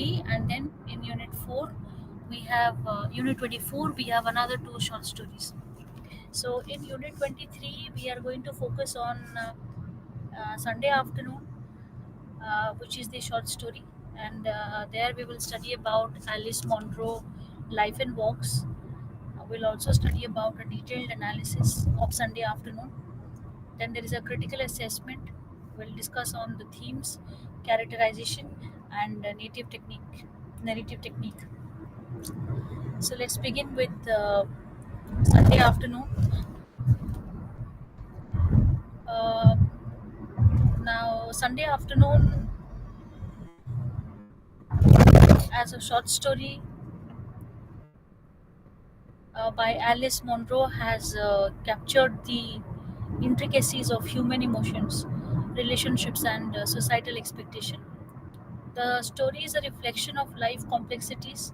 3, and then in unit 4 we have unit 24 we have another two short stories. So in unit 23 we are going to focus on Sunday afternoon, which is the short story, and there we will study about Alice Munro life and walks. We'll also study about a detailed analysis of Sunday afternoon. Then there is a critical assessment. We'll discuss on the themes, characterization, and narrative technique. So let's begin with Sunday afternoon. Uh, Now, Sunday afternoon, as a short story by Alice Munro, has captured the intricacies of human emotions, relationships, and societal expectation. The story is a reflection of life complexities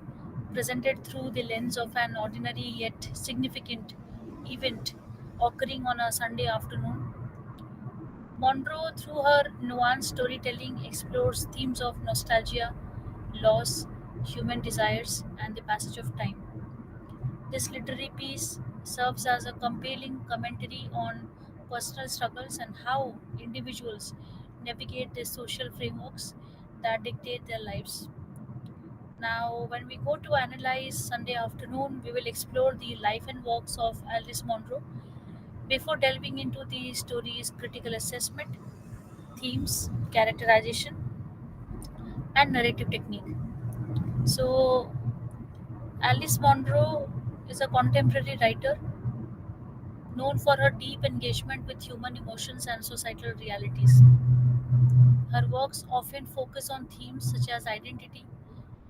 presented through the lens of an ordinary yet significant event occurring on a Sunday afternoon. Monroe, through her nuanced storytelling, explores themes of nostalgia, loss, human desires, and the passage of time. This literary piece serves as a compelling commentary on personal struggles and how individuals navigate the social frameworks that dictate their lives. Now, when we go to analyze Sunday afternoon, we will explore the life and works of Alice Munro. Before delving into the story's critical assessment, themes, characterization, and narrative technique. So, Alice Munro is a contemporary writer known for her deep engagement with human emotions and societal realities. Her works often focus on themes such as identity,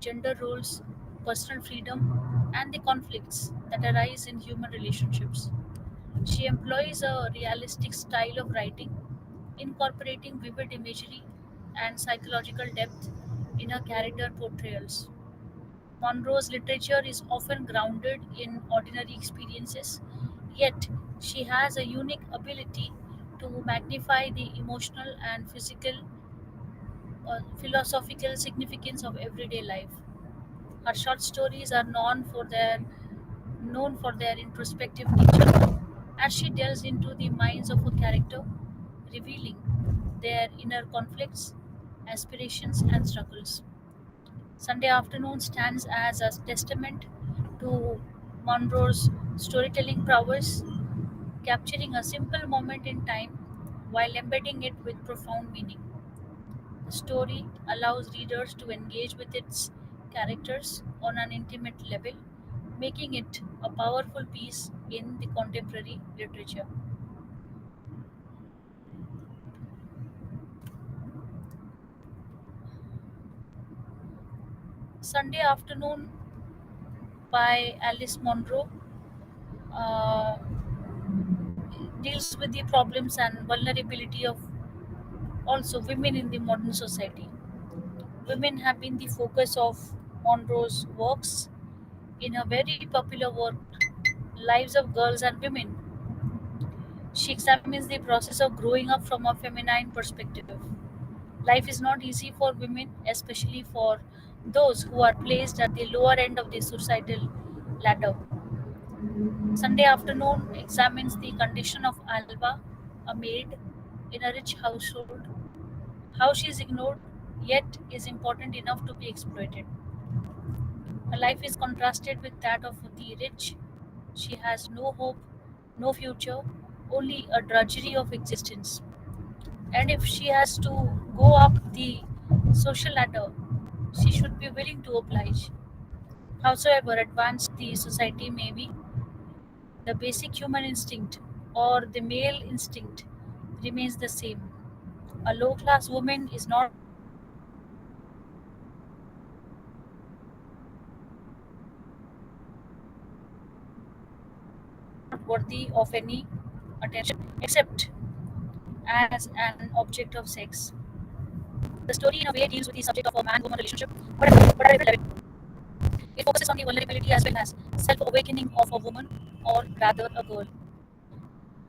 gender roles, personal freedom, and the conflicts that arise in human relationships. She employs a realistic style of writing, incorporating vivid imagery and psychological depth in her character portrayals. Monroe's literature is often grounded in ordinary experiences, yet she has a unique ability to magnify the emotional and physical philosophical significance of everyday life. Her short stories are known for their introspective nature, as she delves into the minds of a character, revealing their inner conflicts, aspirations, and struggles. Sunday Afternoon stands as a testament to Monroe's storytelling prowess, capturing a simple moment in time while embedding it with profound meaning. The story allows readers to engage with its characters on an intimate level, making it a powerful piece in the contemporary literature. Sunday Afternoon by Alice Munro uh, deals with the problems and vulnerability of also women in the modern society. Women have been the focus of Monroe's works. In her very popular work, Lives of Girls and Women, she examines the process of growing up from a feminine perspective. Life is not easy for women, especially for those who are placed at the lower end of the societal ladder. Sunday Afternoon examines the condition of Alba, a maid in a rich household, how she is ignored yet is important enough to be exploited. Her life is contrasted with that of the rich. She has no hope, no future, only a drudgery of existence. And if she has to go up the social ladder, she should be willing to oblige. Howsoever advanced the society may be, the basic human instinct or the male instinct remains the same. A low class woman is not worthy of any attention except as an object of sex. The story, in a way, deals with the subject of a man woman relationship, but at a different level. It focuses on the vulnerability as well as self awakening of a woman, or rather a girl.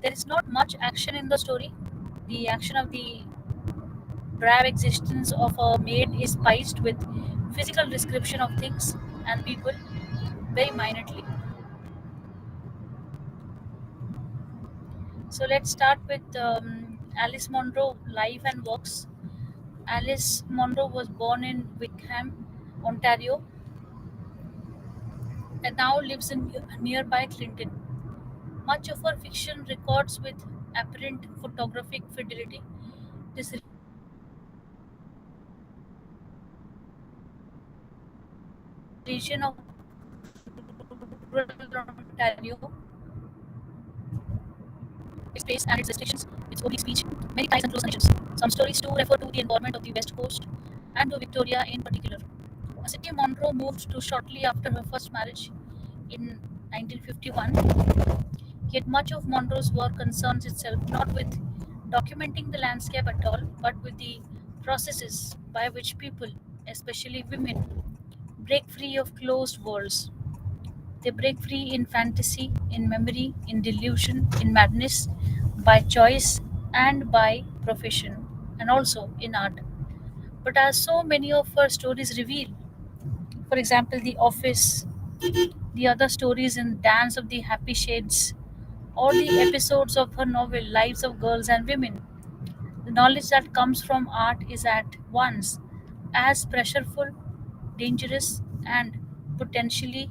There is not much action in the story. The action of the drab existence of a maid is spiced with physical description of things and people very minutely. So let's start with Alice Munro life and works. Alice Munro was born in Wickham, Ontario, and now lives in nearby Clinton. Much of her fiction records with apparent photographic fidelity. This region of rural Ontario, its pace and its restrictions, its only speech, many ties and close connections. Some stories too refer to the environment of the West Coast and to Victoria in particular. A city Monroe moved to shortly after her first marriage in 1951, yet much of Monroe's work concerns itself not with documenting the landscape at all, but with the processes by which people, especially women, break free of closed worlds. They break free in fantasy, in memory, in delusion, in madness, by choice and by profession, and also in art. But as so many of her stories reveal, for example, The Office, the other stories in Dance of the Happy Shades, or the episodes of her novel Lives of Girls and Women, the knowledge that comes from art is at once as pressureful, dangerous, and potentially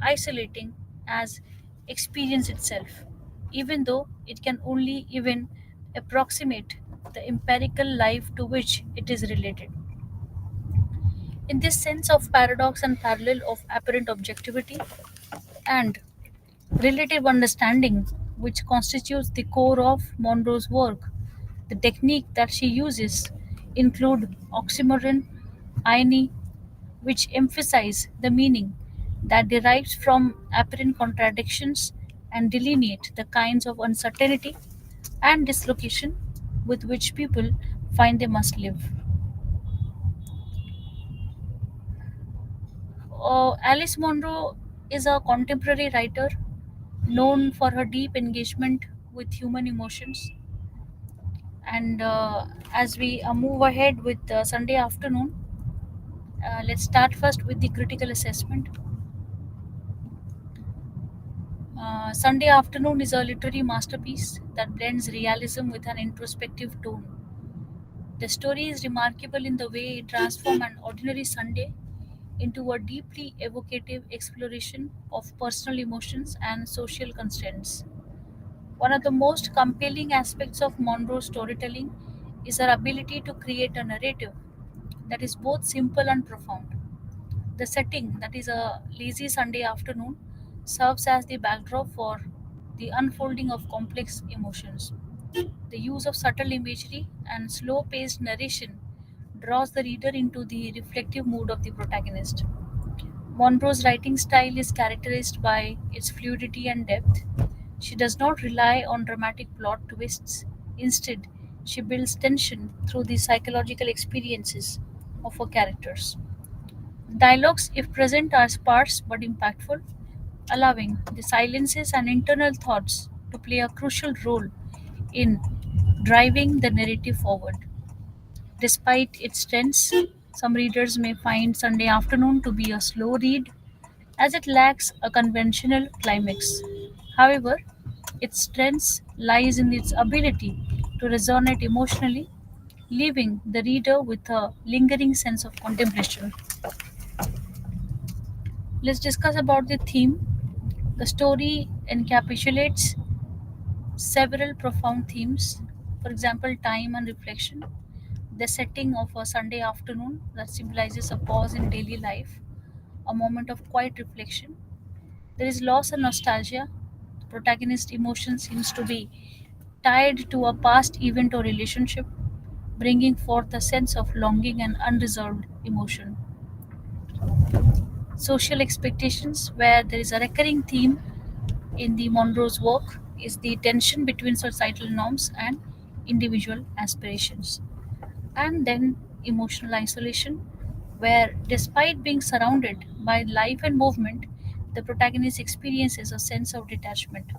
isolating as experience itself, even though it can only even approximate the empirical life to which it is related. In this sense of paradox and parallel of apparent objectivity and relative understanding, which constitutes the core of Monroe's work, the technique that she uses include oxymoron, irony, which emphasize the meaning that derives from apparent contradictions and delineate the kinds of uncertainty and dislocation with which people find they must live. Alice Munro is a contemporary writer known for her deep engagement with human emotions. And as we move ahead with Sunday afternoon, let's start first with the critical assessment. Sunday Afternoon is a literary masterpiece that blends realism with an introspective tone. The story is remarkable in the way it transforms an ordinary Sunday into a deeply evocative exploration of personal emotions and social constraints. One of the most compelling aspects of Monroe's storytelling is her ability to create a narrative that is both simple and profound. The setting, that is a lazy Sunday afternoon, serves as the backdrop for the unfolding of complex emotions. The use of subtle imagery and slow paced narration draws the reader into the reflective mood of the protagonist. Monroe's writing style is characterized by its fluidity and depth. She does not rely on dramatic plot twists. Instead, she builds tension through the psychological experiences of her characters. Dialogues, if present, are sparse but impactful, allowing the silences and internal thoughts to play a crucial role in driving the narrative forward. Despite its strengths, some readers may find Sunday Afternoon to be a slow read as it lacks a conventional climax. However, its strength lies in its ability to resonate emotionally, leaving the reader with a lingering sense of contemplation. Let's discuss about the theme. The story encapsulates several profound themes, for example, time and reflection, the setting of a Sunday afternoon that symbolizes a pause in daily life, a moment of quiet reflection. There is loss and nostalgia. The protagonist's emotion seems to be tied to a past event or relationship, bringing forth a sense of longing and unresolved emotion. Social expectations, where there is a recurring theme in the Monroe's work, is the tension between societal norms and individual aspirations. And then emotional isolation, where despite being surrounded by life and movement, the protagonist experiences a sense of detachment.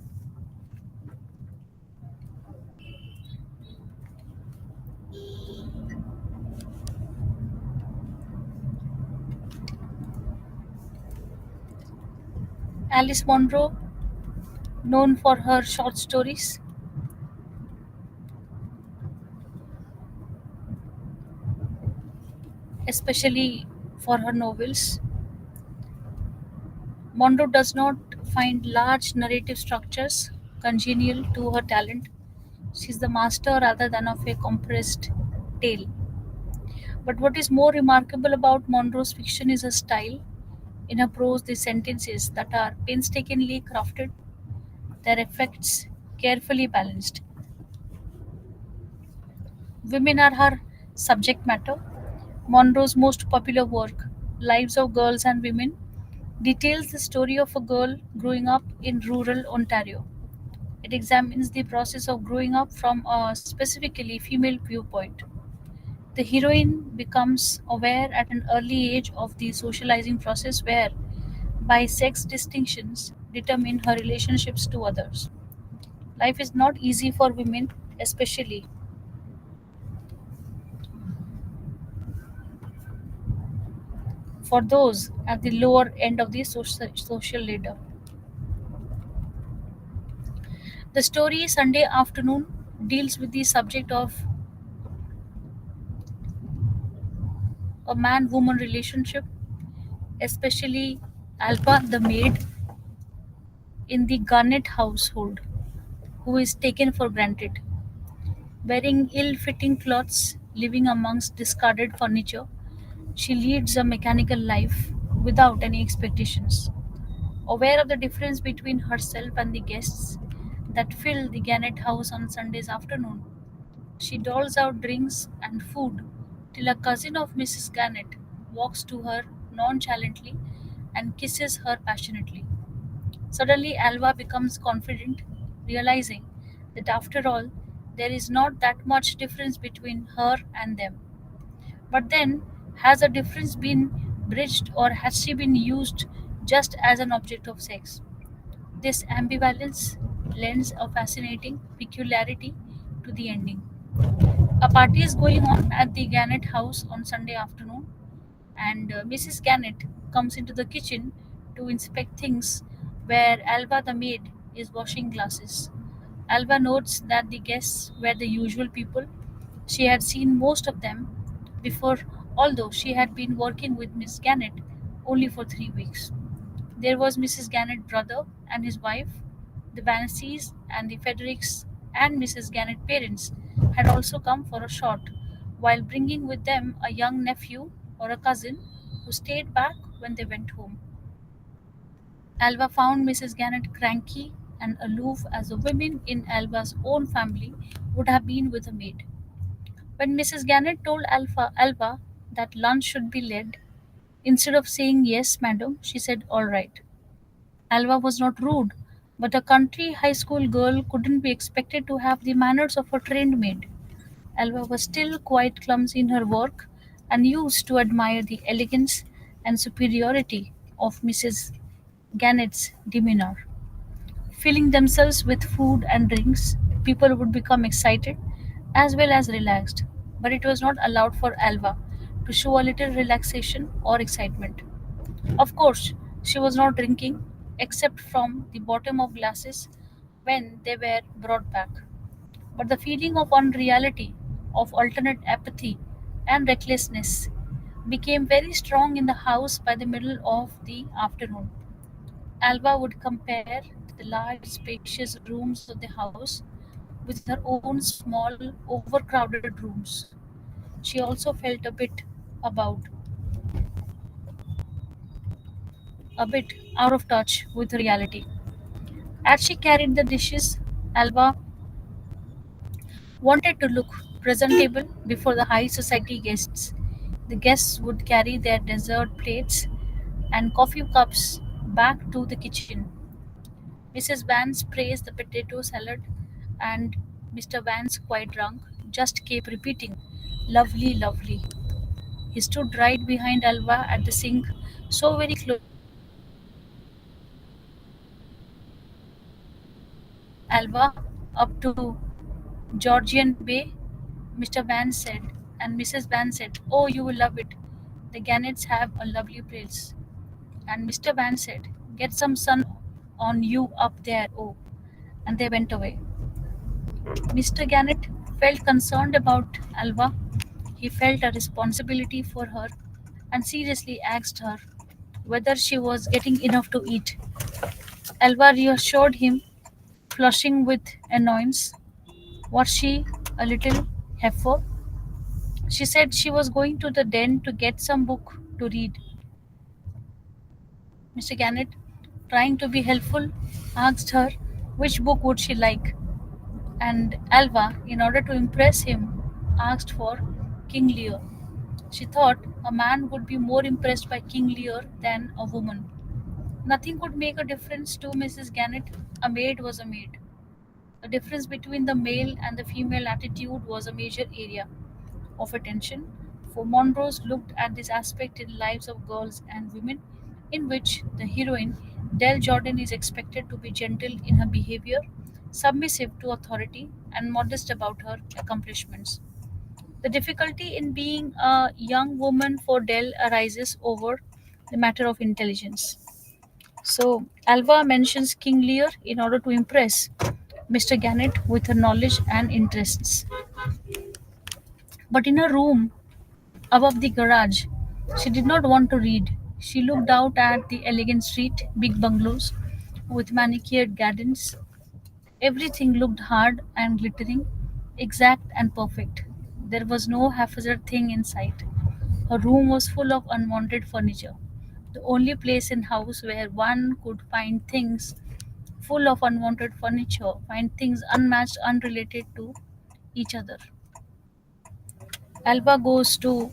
Alice Munro, known for her short stories, especially for her novels, Munro does not find large narrative structures congenial to her talent. She is the master rather than of a compressed tale. But what is more remarkable about Monroe's fiction is her style. In her prose, the sentences that are painstakingly crafted, their effects carefully balanced. Women are her subject matter. Monroe's most popular work, Lives of Girls and Women, details the story of a girl growing up in rural Ontario. It examines the process of growing up from a specifically female viewpoint. The heroine becomes aware at an early age of the socializing process where, by sex distinctions, determine her relationships to others. Life is not easy for women, especially for those at the lower end of the social ladder. The story Sunday Afternoon deals with the subject of a man woman relationship, especially Alpha the maid in the Garnet household, who is taken for granted. Wearing ill fitting clothes, living amongst discarded furniture, she leads a mechanical life without any expectations. Aware of the difference between herself and the guests that fill the Gannett house on Sundays afternoon, she doles out drinks and food till a cousin of Mrs. Gannett walks to her nonchalantly and kisses her passionately. Suddenly, Alva becomes confident, realizing that after all, there is not that much difference between her and them. But then, has a difference been bridged or has she been used just as an object of sex? This ambivalence lends a fascinating peculiarity to the ending. A party is going on at the Gannett house on Sunday afternoon, and Mrs. Gannett comes into the kitchen to inspect things where Alva the maid is washing glasses. Alva notes that the guests were the usual people. She had seen most of them before, although she had been working with Miss Gannett only for 3 weeks. There was Mrs. Gannett's brother and his wife, the Vanessys and the Fredericks, and Mrs. Gannett's parents had also come for a shot, while bringing with them a young nephew or a cousin who stayed back when they went home. Alva found Mrs. Gannett cranky and aloof as the women in Alva's own family would have been with a maid. When Mrs. Gannett told Alva that lunch should be led, instead of saying yes, madam, she said all right. Alva was not rude, but a country high school girl couldn't be expected to have the manners of a trained maid. Alva was still quite clumsy in her work and used to admire the elegance and superiority of Mrs. Gannett's demeanor. Filling themselves with food and drinks, people would become excited as well as relaxed, but it was not allowed for Alva to show a little relaxation or excitement. Of course, she was not drinking, except from the bottom of glasses when they were brought back. But the feeling of unreality, of alternate apathy and recklessness became very strong in the house by the middle of the afternoon. Alva would compare the large, spacious rooms of the house with her own small, overcrowded rooms. She also felt about a bit out of touch with reality. As she carried the dishes, Alva wanted to look presentable before the high society guests. The guests would carry their dessert plates and coffee cups back to the kitchen. Mrs. Vance praised the potato salad, and Mr. Vance, quite drunk, just kept repeating, lovely, lovely. He stood right behind Alva at the sink, so very close Alva up to Georgian Bay, Mr. Van said, and Mrs. Van said, oh, you will love it. The Gannets have a lovely place. And Mr. Van said, get some sun on you up there, oh. And they went away. Mr. Gannett felt concerned about Alva. He felt a responsibility for her and seriously asked her whether she was getting enough to eat. Alva reassured him, flushing with annoyance. Was she a little heifer? She said she was going to the den to get some book to read. Mr. Gannett, trying to be helpful, asked her which book would she like, and Alva, in order to impress him, asked for King Lear. She thought a man would be more impressed by King Lear than a woman. Nothing could make a difference to Mrs. Gannett. A maid was a maid. The difference between the male and the female attitude was a major area of attention, for Monrose looked at this aspect in lives of girls and women, in which the heroine, Del Jordan, is expected to be gentle in her behavior, submissive to authority, and modest about her accomplishments. The difficulty in being a young woman for Del arises over the matter of intelligence. So, Alva mentions King Lear in order to impress Mr. Gannett with her knowledge and interests. But in her room above the garage, she did not want to read. She looked out at the elegant street, big bungalows with manicured gardens. Everything looked hard and glittering, exact and perfect. There was no haphazard thing in sight. Her room was full of unwanted furniture. The only place in house where one could find things full of unwanted furniture, find things unmatched, unrelated to each other. Alba goes to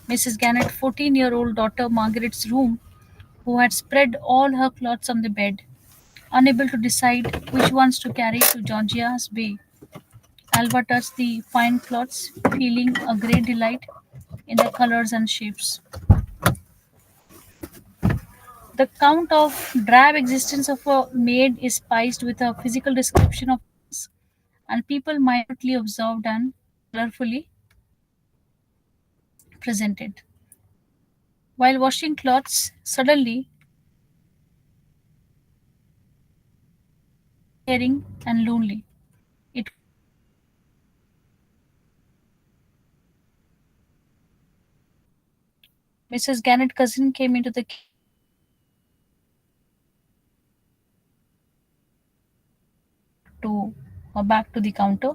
Mrs. Gannett's 14-year-old daughter Margaret's room, who had spread all her clothes on the bed, unable to decide which ones to carry to Georgia's bay. Alba touched the fine cloths, feeling a great delight in their colors and shapes. The count of drab existence of a maid is spiced with a physical description of things, and people minutely observed and colorfully presented. While washing clothes, suddenly caring and lonely. It Mrs. Gannett's cousin came into the to back to the counter,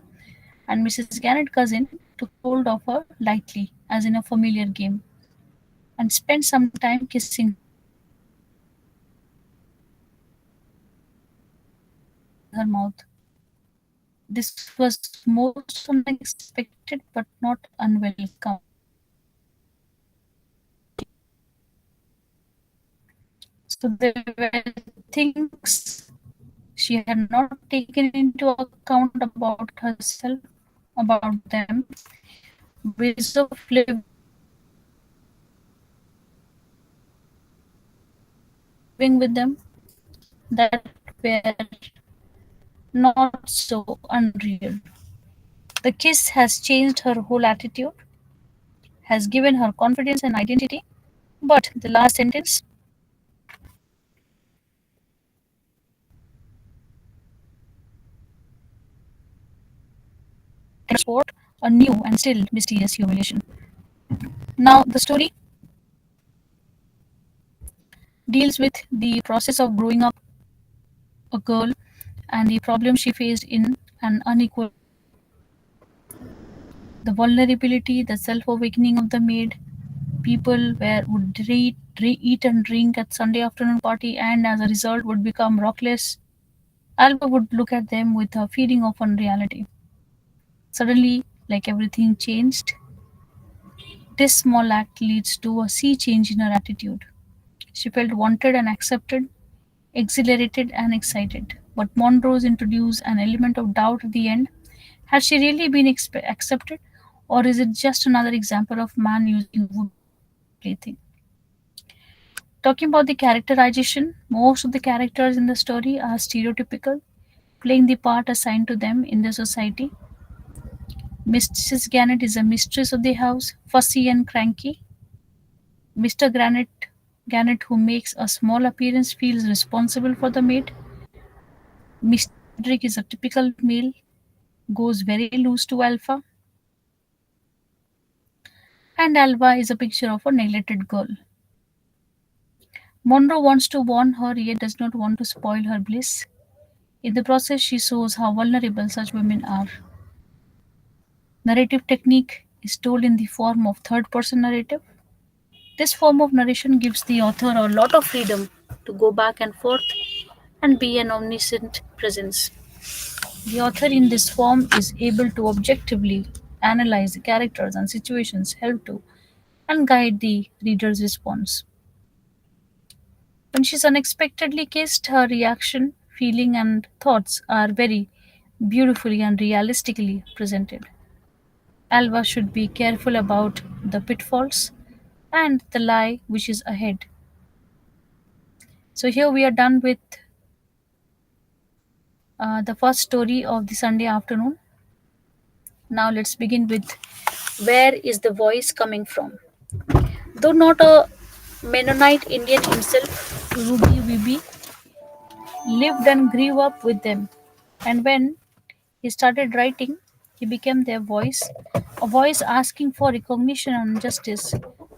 and Mrs. Gannett's cousin took hold of her lightly, as in a familiar game, and spent some time kissing her mouth. This was most unexpected but not unwelcome. So there were things she had not taken into account about herself, about them, ways of living with them that were not so unreal. The kiss has changed her whole attitude, has given her confidence and identity. But the last sentence, transport a new and still mysterious humiliation. Now, the story deals with the process of growing up a girl and the problem she faced in an unequal, the vulnerability, the self-awakening of the maid. People were would eat and drink at Sunday afternoon party, and as a result would become rockless. Alba would look at them with a feeling of unreality. Suddenly, like everything changed, this small act leads to a sea change in her attitude. She felt wanted and accepted, exhilarated and excited. But Monrose introduced an element of doubt at the end. Has she really been accepted, or is it just another example of man using wood plaything? Talking about the characterization, most of the characters in the story are stereotypical, playing the part assigned to them in the society. Mrs. Gannett is a mistress of the house, fussy and cranky. Mr. Granite Gannett, who makes a small appearance, feels responsible for the maid. Mr. Cedric is a typical male, goes very loose to Alpha, and Alba is a picture of a neglected girl. Monroe wants to warn her yet does not want to spoil her bliss. In the process, she shows how vulnerable such women are. Narrative technique is told in the form of third person narrative. This form of narration gives the author a lot of freedom to go back and forth and be an omniscient presence. The author in this form is able to objectively analyze the characters and situations, help to, and guide the reader's response. When she's unexpectedly kissed, her reaction, feeling, and thoughts are very beautifully and realistically presented. Alva should be careful about the pitfalls and the lie which is ahead. So, here we are done with the first story of the Sunday afternoon. Now, let's begin with where is the voice coming from? Though not a Mennonite Indian himself, Ruby Wiebe lived and grew up with them. And when he started writing, he became their voice, a voice asking for recognition and justice,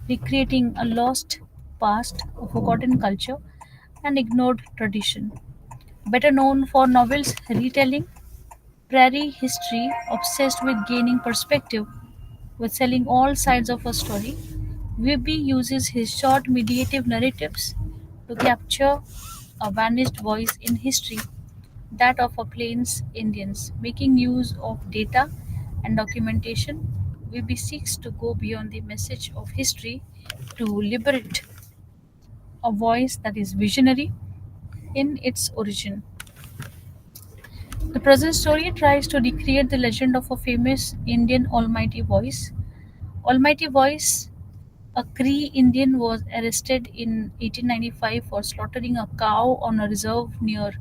recreating a lost past, a forgotten culture, and ignored tradition. Better known for novels retelling prairie history, obsessed with gaining perspective, with selling all sides of a story, Webby uses his short mediative narratives to capture a vanished voice in history, that of a Plains Indians. Making use of data and documentation, Webby seeks to go beyond the message of history to liberate a voice that is visionary in its origin. The present story tries to recreate the legend of a famous Indian Almighty Voice. Almighty Voice, a Cree Indian, was arrested in 1895 for slaughtering a cow on a reserve near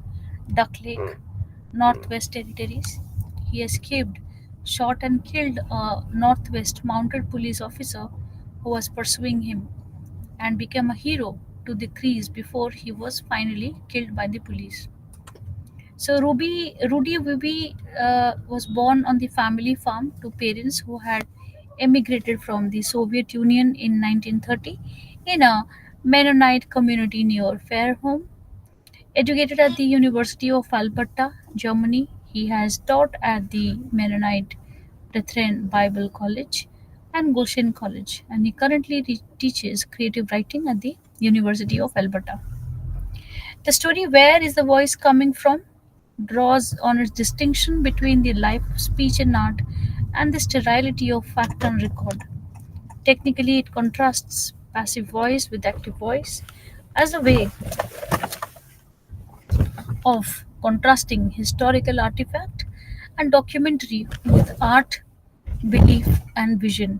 Duck Lake, Northwest Territories. He escaped, shot and killed a Northwest mounted police officer who was pursuing him, and became a hero to the Crees before he was finally killed by the police. So Rudy Wiebe was born on the family farm to parents who had emigrated from the Soviet Union in 1930 in a Mennonite community near Fairholme. Educated at the University of Alberta, Germany, he has taught at the Mennonite Brethren Bible College and Goshen College, and he currently teaches creative writing at the University of Alberta. The story Where is the Voice Coming From draws on its distinction between the life of speech and art and the sterility of fact and record. Technically, it contrasts passive voice with active voice as a way of contrasting historical artifact and documentary with art, belief, and vision.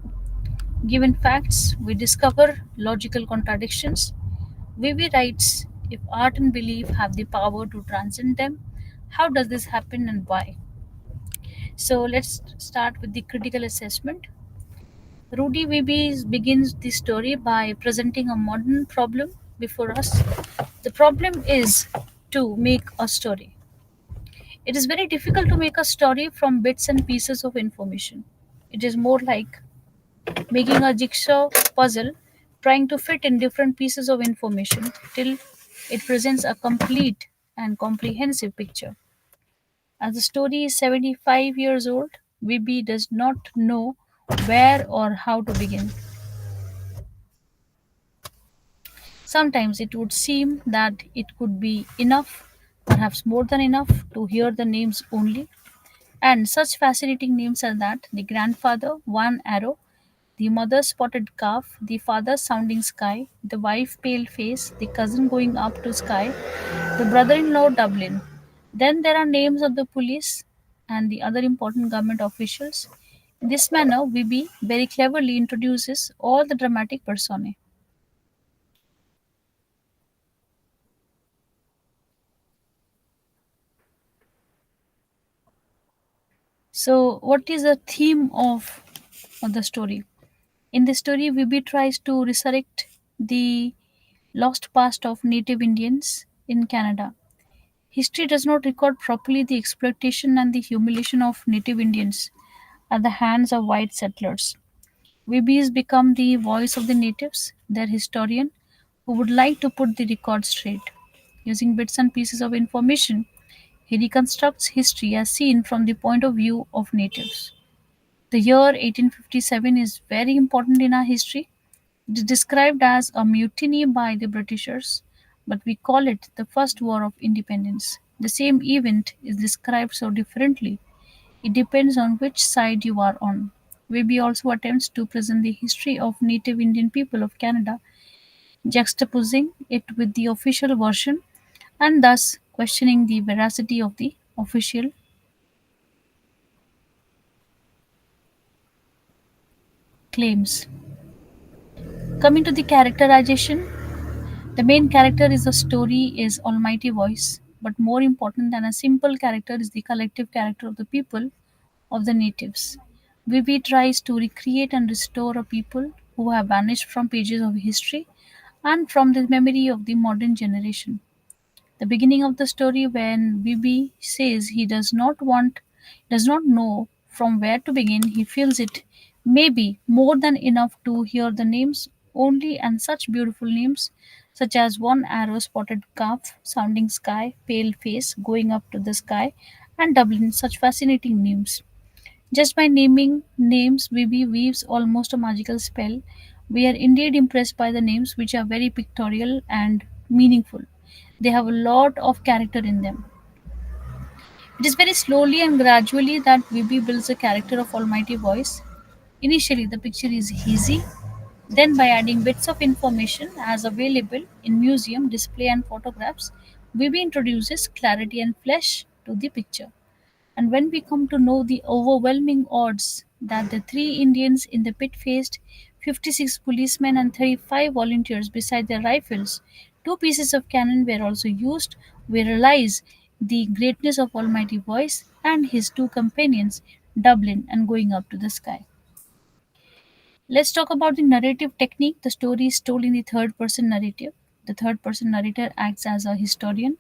Given facts, we discover logical contradictions. Vivi writes, if art and belief have the power to transcend them, how does this happen and why? So let's start with the critical assessment. Rudy Wiebe begins the story by presenting a modern problem before us. The problem is to make a story. It is very difficult to make a story from bits and pieces of information. It is more like making a jigsaw puzzle, trying to fit in different pieces of information till it presents a complete and comprehensive picture. As the story is 75 years old, Wiebe does not know where or how to begin. Sometimes it would seem that it could be enough, perhaps more than enough, to hear the names only. And such fascinating names are that the grandfather, one arrow, the mother spotted calf, the father sounding sky, the wife pale face, the cousin going up to sky, the brother in law Dublin. Then there are names of the police and the other important government officials. In this manner, Wiebe very cleverly introduces all the dramatic personae. So, what is the theme of the story? In the story, Wiebe tries to resurrect the Lost Past of Native Indians in Canada. History does not record properly the exploitation and the humiliation of Native Indians at the hands of white settlers. Webby's become the voice of the natives, their historian, who would like to put the record straight. Using bits and pieces of information, he reconstructs history as seen from the point of view of natives. The year 1857 is very important in our history. It is described as a mutiny by the Britishers, but we call it the First War of Independence. The same event is described so differently. It depends on which side you are on. Webby also attempts to present the history of Native Indian people of Canada, juxtaposing it with the official version and thus questioning the veracity of the official claims. Coming to the characterization, the main character is the story is Almighty Voice, but more important than a simple character is the collective character of the people of the natives. Vivi tries to recreate and restore a people who have vanished from pages of history and from the memory of the modern generation. The beginning of the story when Bibi says he does not know from where to begin, he feels it may be more than enough to hear the names only and such beautiful names such as one arrow spotted calf, sounding sky, pale face, going up to the sky, and Dublin, such fascinating names. Just by naming names, Bibi weaves almost a magical spell. We are indeed impressed by the names, which are very pictorial and meaningful. They have a lot of character in them. It is very slowly and gradually that Bibi builds a character of almighty voice. Initially, the picture is hazy. Then, by adding bits of information as available in museum display and photographs, Bibi introduces clarity and flesh to the picture. And when we come to know the overwhelming odds that the three Indians in the pit faced, 56 policemen and 35 volunteers beside their rifles, two pieces of cannon were also used, we realize the greatness of Almighty Voice and his two companions, Dublin and Going Up to the Sky. Let's talk about the narrative technique. The story is told in the third person narrative. The third person narrator acts as a historian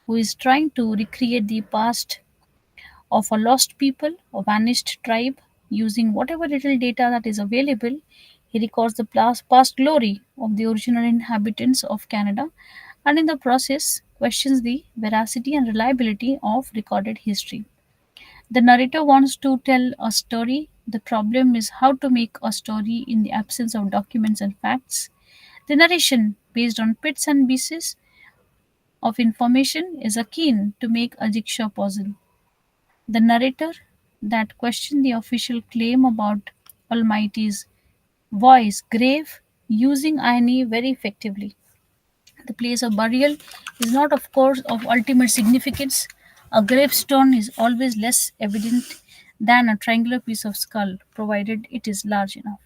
who is trying to recreate the past of a lost people, a vanished tribe, using whatever little data that is available. He records the past glory of the original inhabitants of Canada and in the process questions the veracity and reliability of recorded history. The narrator wants to tell a story. The problem is how to make a story in the absence of documents and facts. The narration, based on bits and pieces of information, is akin to make a jigsaw puzzle. The narrator that questioned the official claim about Almighty's voice grave using irony very effectively. The place of burial is not, of course, of ultimate significance. A gravestone is always less evident than a triangular piece of skull, provided it is large enough.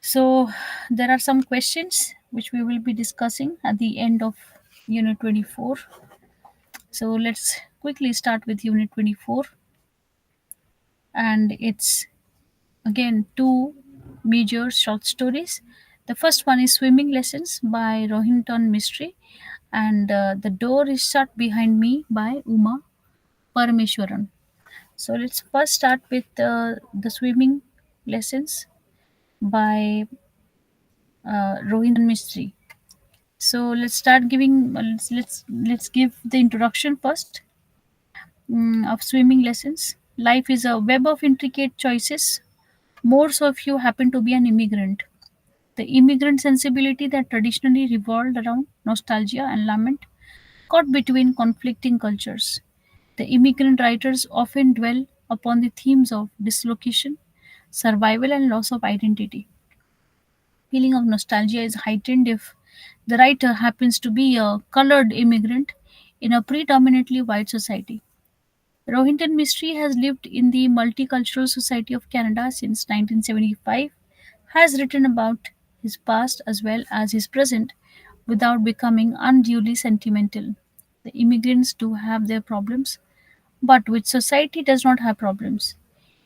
So, there are some questions which we will be discussing at the end of Unit 24. So, let's quickly start with Unit 24, and it's again two major short stories. The first one is Swimming Lessons by Rohinton Mystery, and The Door is Shut Behind Me by Uma Parameswaran. So let's first start with the Swimming Lessons by Rohinton Mystery. So let's start giving let's give the introduction first of Swimming Lessons. Life is a web of intricate choices. More so if you happen to be an immigrant. The immigrant sensibility that traditionally revolved around nostalgia and lament caught between conflicting cultures. The immigrant writers often dwell upon the themes of dislocation, survival, and loss of identity. Feeling of nostalgia is heightened if the writer happens to be a colored immigrant in a predominantly white society. Rohinton Mystery has lived in the Multicultural Society of Canada since 1975, has written about his past as well as his present without becoming unduly sentimental. The immigrants do have their problems, but which society does not have problems?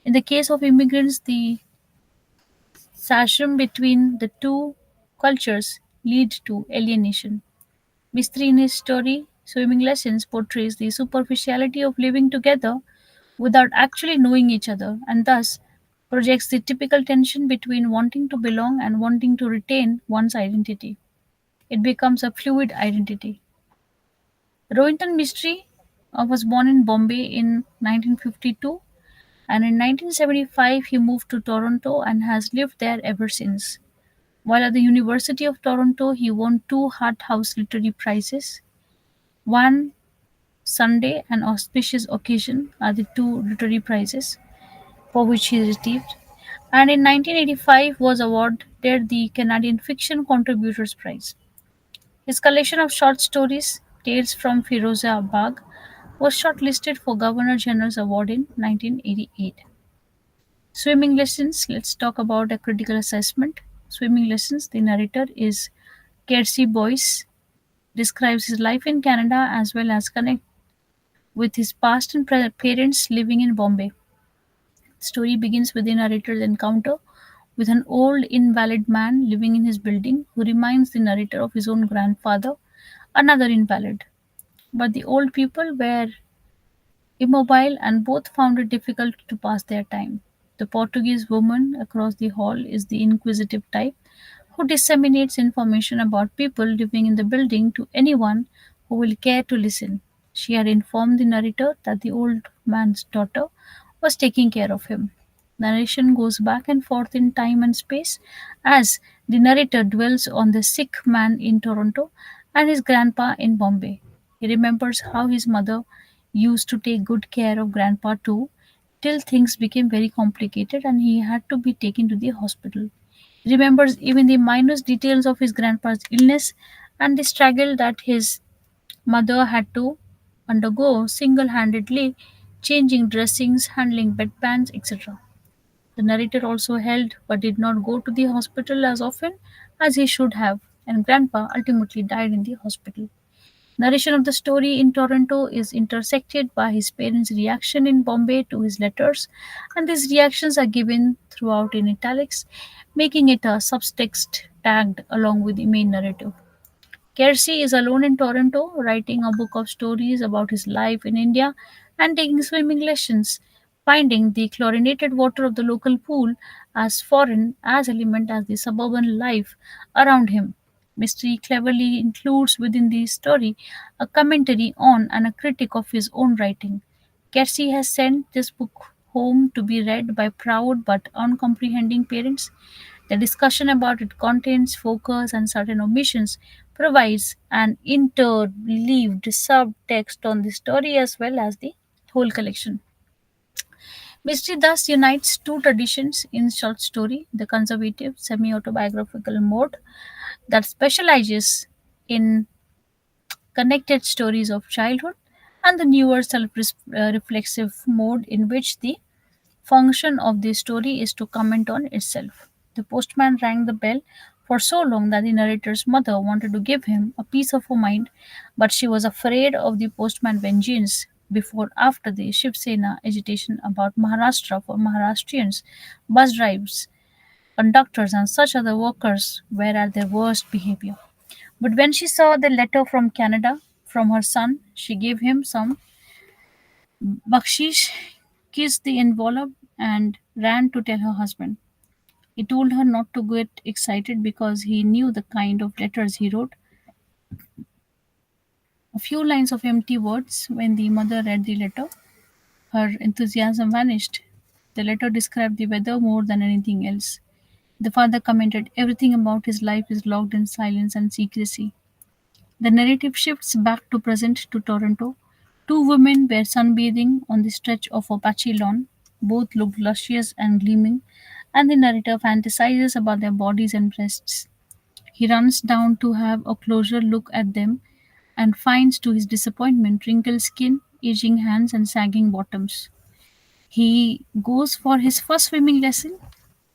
In the case of immigrants, the sashram between the two cultures lead to alienation. Mistry in his story, Swimming Lessons, portrays the superficiality of living together without actually knowing each other, and thus projects the typical tension between wanting to belong and wanting to retain one's identity. It becomes a fluid identity. Rohinton Mistry was born in Bombay in 1952, and in 1975 he moved to Toronto and has lived there ever since. While at the University of Toronto, he won two Hart House Literary Prizes. One Sunday and Auspicious Occasion are the two literary prizes for which he received, and in 1985 was awarded the Canadian Fiction Contributors Prize. His collection of short stories, Tales from Firozabad, was shortlisted for Governor General's Award in 1988. Swimming Lessons, let's talk about a critical assessment. Swimming Lessons, the narrator is Kersey Boyce, describes his life in Canada as well as connect with his past and parents living in Bombay. The story begins with the narrator's encounter with an old invalid man living in his building who reminds the narrator of his own grandfather, another invalid. But the old people were immobile and both found it difficult to pass their time. The Portuguese woman across the hall is the inquisitive type who disseminates information about people living in the building to anyone who will care to listen. She had informed the narrator that the old man's daughter was taking care of him. Narration goes back and forth in time and space as the narrator dwells on the sick man in Toronto and his grandpa in Bombay. He remembers how his mother used to take good care of grandpa too, till things became very complicated and he had to be taken to the hospital. He remembers even the minute details of his grandpa's illness and the struggle that his mother had to undergo single handedly, changing dressings, handling bedpans, etc. The narrator also held but did not go to the hospital as often as he should have, and Grandpa ultimately died in the hospital. Narration of the story in Toronto is intersected by his parents' reaction in Bombay to his letters, and these reactions are given throughout in italics, making it a subtext tagged along with the main narrative. Kersey is alone in Toronto, writing a book of stories about his life in India and taking swimming lessons, finding the chlorinated water of the local pool as foreign as element as the suburban life around him. Mystery cleverly includes within the story a commentary on and a critic of his own writing. Kersey has sent this book home to be read by proud but uncomprehending parents. The discussion about its contents, focus, and certain omissions provides an interleaved subtext on the story as well as the whole collection. Mystery thus unites two traditions in short story, the conservative, semi autobiographical mode that specializes in connected stories of childhood, and the newer self reflexive mode in which the function of the story is to comment on itself. The postman rang the bell for so long that the narrator's mother wanted to give him a piece of her mind, but she was afraid of the postman vengeance before after the Shiv Sena agitation about Maharashtra for Maharashtrians, bus drives, conductors, and such other workers were at their worst behavior. But when she saw the letter from Canada from her son, she gave him some bakshish, kissed the envelope, and ran to tell her husband. He told her not to get excited because he knew the kind of letters he wrote. A few lines of empty words. When the mother read the letter, her enthusiasm vanished. The letter described the weather more than anything else. The father commented everything about his life is locked in silence and secrecy. The narrative shifts back to present to Toronto. Two women were sunbathing on the stretch of Apache lawn. Both looked luscious and gleaming, and the narrator fantasizes about their bodies and breasts. He runs down to have a closer look at them and finds to his disappointment wrinkled skin, aging hands, and sagging bottoms. He goes for his first swimming lesson.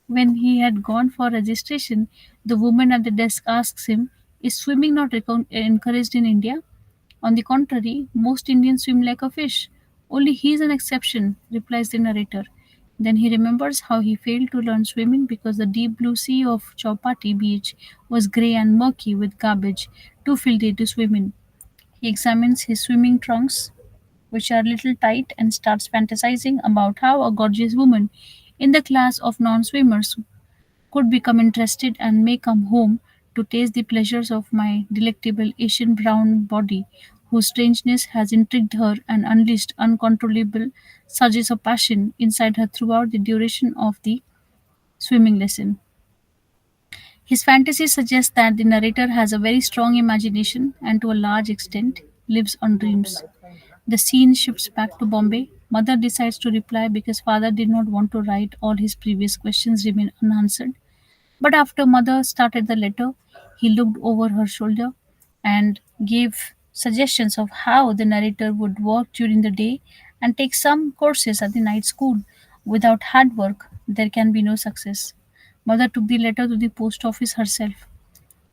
When he had gone for registration, the woman at the desk asks him, "Is swimming not encouraged in India?" "On the contrary, most Indians swim like a fish. Only he is an exception," replies the narrator. Then he remembers how he failed to learn swimming because the deep blue sea of Chowpatty beach was grey and murky with garbage, too filthy to swim in. He examines his swimming trunks, which are a little tight, and starts fantasizing about how a gorgeous woman in the class of non swimmers could become interested and may come home to taste the pleasures of my delectable Asian brown body, whose strangeness has intrigued her and unleashed uncontrollable surges of passion inside her throughout the duration of the swimming lesson. His fantasy suggests that the narrator has a very strong imagination and to a large extent lives on dreams. The scene shifts back to Bombay. Mother decides to reply because father did not want to write all his previous questions remain unanswered. But after mother started the letter, he looked over her shoulder and gave suggestions of how the narrator would work during the day and take some courses at the night school. Without hard work, there can be no success. Mother took the letter to the post office herself.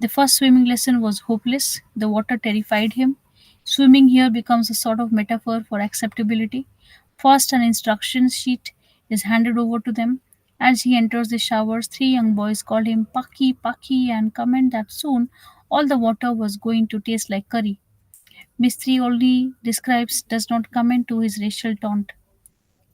The first swimming lesson was hopeless. The water terrified him. Swimming here becomes a sort of metaphor for acceptability. First, an instruction sheet is handed over to them. As he enters the showers, three young boys call him Paki Paki and comment that soon all the water was going to taste like curry. Mistry only describes, does not comment to his racial taunt.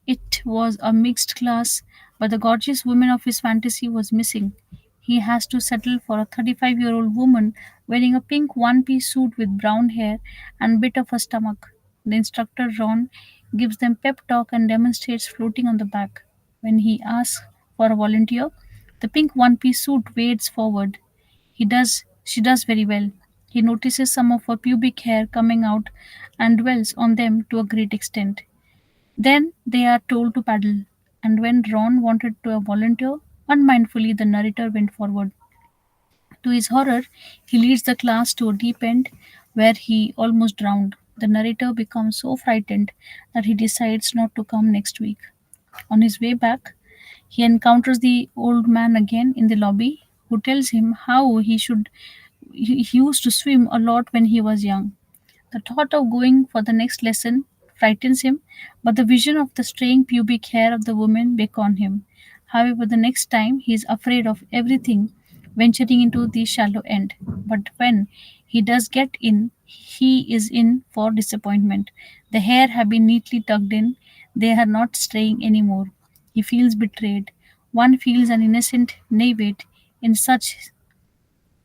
It was a mixed class, but the gorgeous woman of his fantasy was missing. He has to settle for a 35-year-old woman wearing a pink one piece suit with brown hair and bit of a stomach. The instructor Ron gives them pep talk and demonstrates floating on the back. When he asks for a volunteer, the pink one piece suit wades forward. She does very well. He notices some of her pubic hair coming out and dwells on them to a great extent. Then they are told to paddle, and when Ron wanted to volunteer, unmindfully the narrator went forward. To his horror, he leads the class to a deep end where he almost drowned. The narrator becomes so frightened that he decides not to come next week. On his way back, he encounters the old man again in the lobby, who tells him how he used to swim a lot when he was young. The thought of going for the next lesson frightens him, but the vision of the straying pubic hair of the woman beckons him. However, the next time he is afraid of everything venturing into the shallow end. But when he does get in, he is in for disappointment. The hair have been neatly tucked in, they are not straying anymore. He feels betrayed. One feels an innocent naivete in such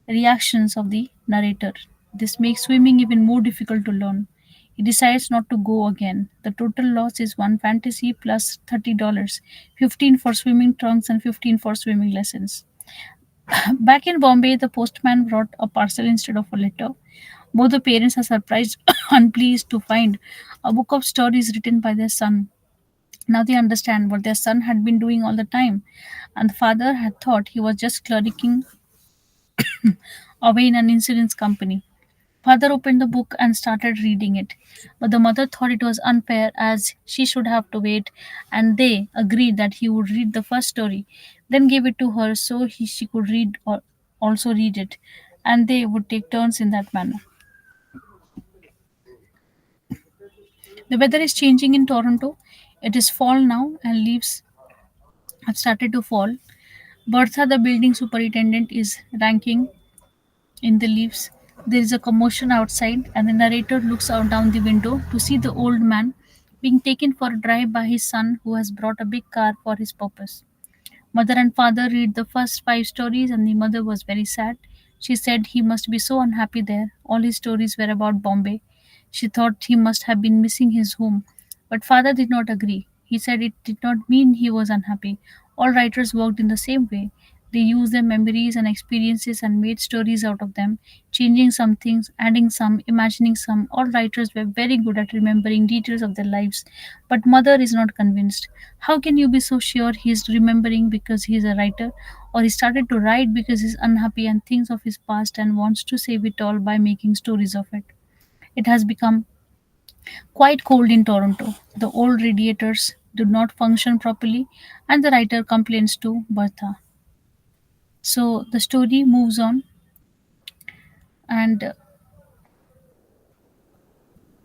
reactions of the narrator. This makes swimming even more difficult to learn. He decides not to go again. The total loss is one fantasy plus $30, 15 for swimming trunks and 15 for swimming lessons. Back in Bombay, the postman brought a parcel instead of a letter. Both the parents are surprised and pleased to find a book of stories written by their son. Now they understand what their son had been doing all the time, and the father had thought he was just clerking away in an insurance company. Father opened the book and started reading it, but the mother thought it was unfair as she should have to wait, and they agreed that he would read the first story, then gave it to her so she could read or also read it, and they would take turns in that manner. The weather is changing in Toronto. It is fall now, and leaves have started to fall. Bertha, the building superintendent, is ranking in the leaves. There is a commotion outside, and the narrator looks out down the window to see the old man being taken for a drive by his son who has brought a big car for his purpose. Mother and father read the first five stories, and the mother was very sad. She said he must be so unhappy there. All his stories were about Bombay. She thought he must have been missing his home. But father did not agree. He said it did not mean he was unhappy. All writers worked in the same way. They used their memories and experiences and made stories out of them, changing some things, adding some, imagining some. All writers were very good at remembering details of their lives. But mother is not convinced. How can you be so sure he is remembering because he is a writer? Or he started to write because he is unhappy and thinks of his past and wants to save it all by making stories of it? It has become quite cold in Toronto. The old radiators do not function properly, and the writer complains to Bertha. So the story moves on, and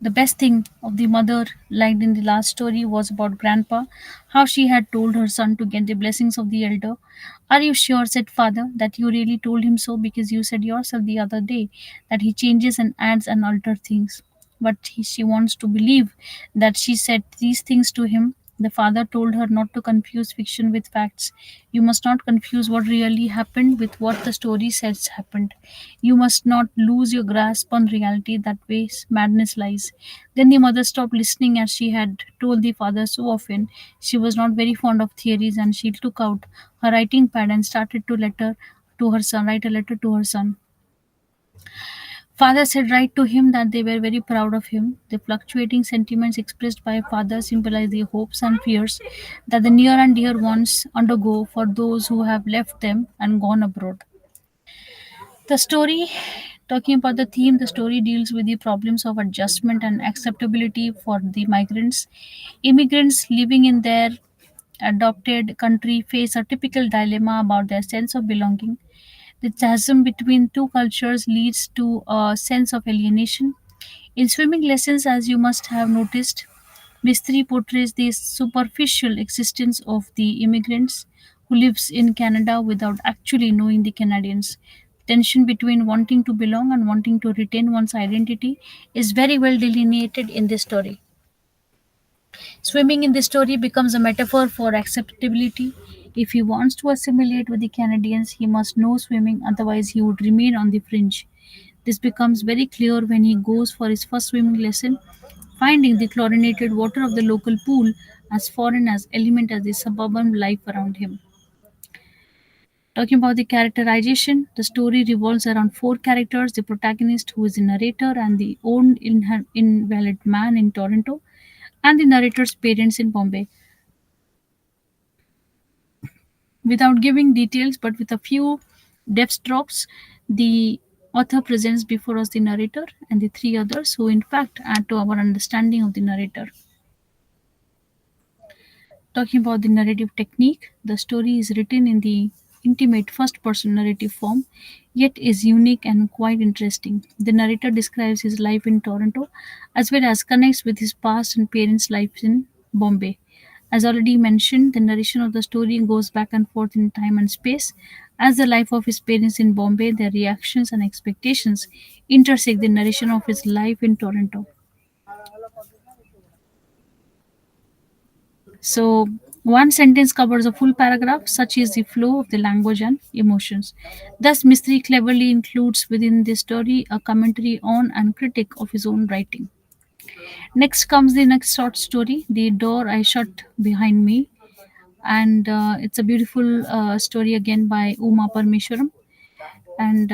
The best thing of the mother, like in the last story, was about Grandpa, how she had told her son to get the blessings of the elder. Are you sure, said father, that you really told him so? Because you said yourself the other day that he changes and adds and alters things. But she wants to believe that she said these things to him. The father told her not to confuse fiction with facts. You must not confuse what really happened with what the story says happened. You must not lose your grasp on reality, that way madness lies. Then the mother stopped listening as she had told the father so often. She was not very fond of theories, and she took out her writing pad and started to her son, write a letter to her son. Father said right to him that they were very proud of him. The fluctuating sentiments expressed by father symbolize the hopes and fears that the near and dear ones undergo for those who have left them and gone abroad. The story, talking about the theme, the story deals with the problems of adjustment and acceptability for the migrants. Immigrants living in their adopted country face a typical dilemma about their sense of belonging. The chasm between two cultures leads to a sense of alienation. In swimming lessons, as you must have noticed, Mistry portrays the superficial existence of the immigrants who lives in Canada without actually knowing the Canadians. Tension between wanting to belong and wanting to retain one's identity is very well delineated in this story. Swimming in this story becomes a metaphor for acceptability. If he wants to assimilate with the Canadians, he must know swimming, otherwise, he would remain on the fringe. This becomes very clear when he goes for his first swimming lesson, finding the chlorinated water of the local pool as foreign as element as the suburban life around him. Talking about the characterization, the story revolves around four characters: the protagonist, who is the narrator, and the old invalid man in Toronto, and the narrator's parents in Bombay. Without giving details but with a few depth drops, the author presents before us the narrator and the three others who, in fact, add to our understanding of the narrator. Talking about the narrative technique, the story is written in the intimate first person narrative form, yet is unique and quite interesting. The narrator describes his life in Toronto as well as connects with his past and parents' lives in Bombay. As already mentioned, the narration of the story goes back and forth in time and space. As the life of his parents in Bombay, their reactions and expectations intersect the narration of his life in Toronto. So, one sentence covers a full paragraph, such is the flow of the language and emotions. Thus, Mistry cleverly includes within the story a commentary on and critique of his own writing. Next comes the next short story, The Door I Shut Behind Me. And it's a beautiful story again by Uma Parmeshwaram. And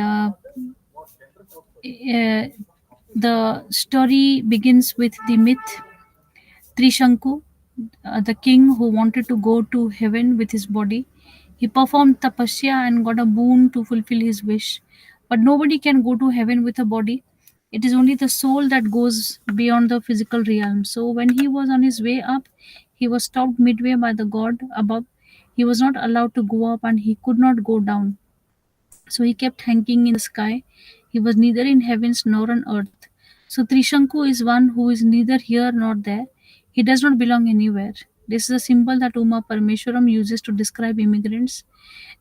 the story begins with the myth Trishanku, the king who wanted to go to heaven with his body. He performed tapasya and got a boon to fulfill his wish. But nobody can go to heaven with a body. It is only the soul that goes beyond the physical realm. So when he was on his way up, he was stopped midway by the god above. He was not allowed to go up and he could not go down. So he kept hanging in the sky. He was neither in heavens nor on earth. So Trishanku is one who is neither here nor there. He does not belong anywhere. This is a symbol that Uma Parmeshwaram uses to describe immigrants.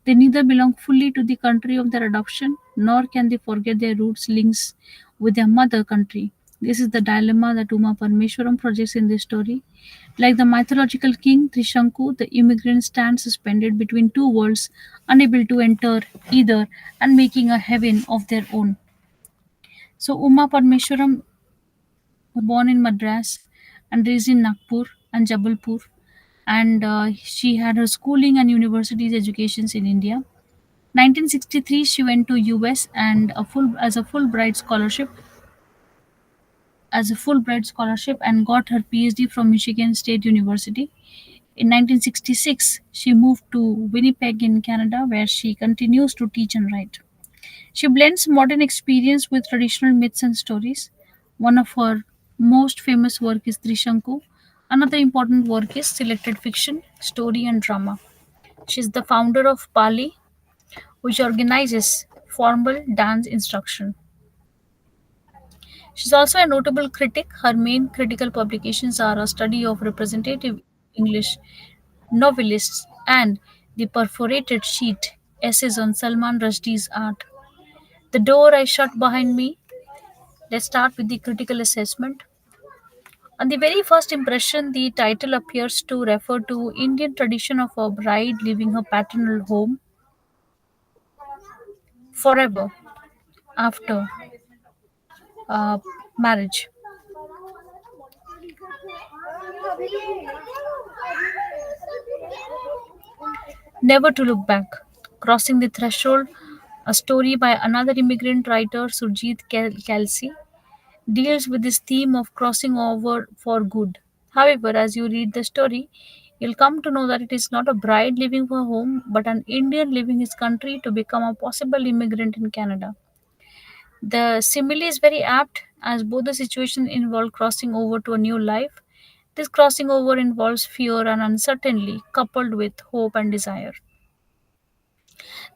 They neither belong fully to the country of their adoption, nor can they forget their roots links with their mother country. This is the dilemma that Uma Parmeshwaram projects in this story. Like the mythological king Trishanku, the immigrant stands suspended between two worlds, unable to enter either and making a heaven of their own. So Uma Parmeshwaram was born in Madras and raised in Nagpur and Jabalpur, and she had her schooling and universities educations in India. 1963, she went to US and a Fulbright scholarship and got her PhD from Michigan State University. In 1966, she moved to Winnipeg in Canada, where she continues to teach and write. She blends modern experience with traditional myths and stories. One of her most famous work is Trishanku. Another important work is Selected Fiction, Story and Drama. She is the founder of Pali, which organizes formal dance instruction. She's also a notable critic. Her main critical publications are a study of representative English novelists and the perforated sheet essays on Salman Rushdie's art. The door I shut behind me. Let's start with the critical assessment. On the very first impression, the title appears to refer to Indian tradition of a bride leaving her paternal home forever after uh, marriage, never to look back. Crossing the threshold, a story by another immigrant writer, Surjit Kelsey, deals with this theme of crossing over for good. However, as you read the story, you'll come to know that it is not a bride leaving her home, but an Indian leaving his country to become a possible immigrant in Canada. The simile is very apt as both the situations involve crossing over to a new life. This crossing over involves fear and uncertainty coupled with hope and desire.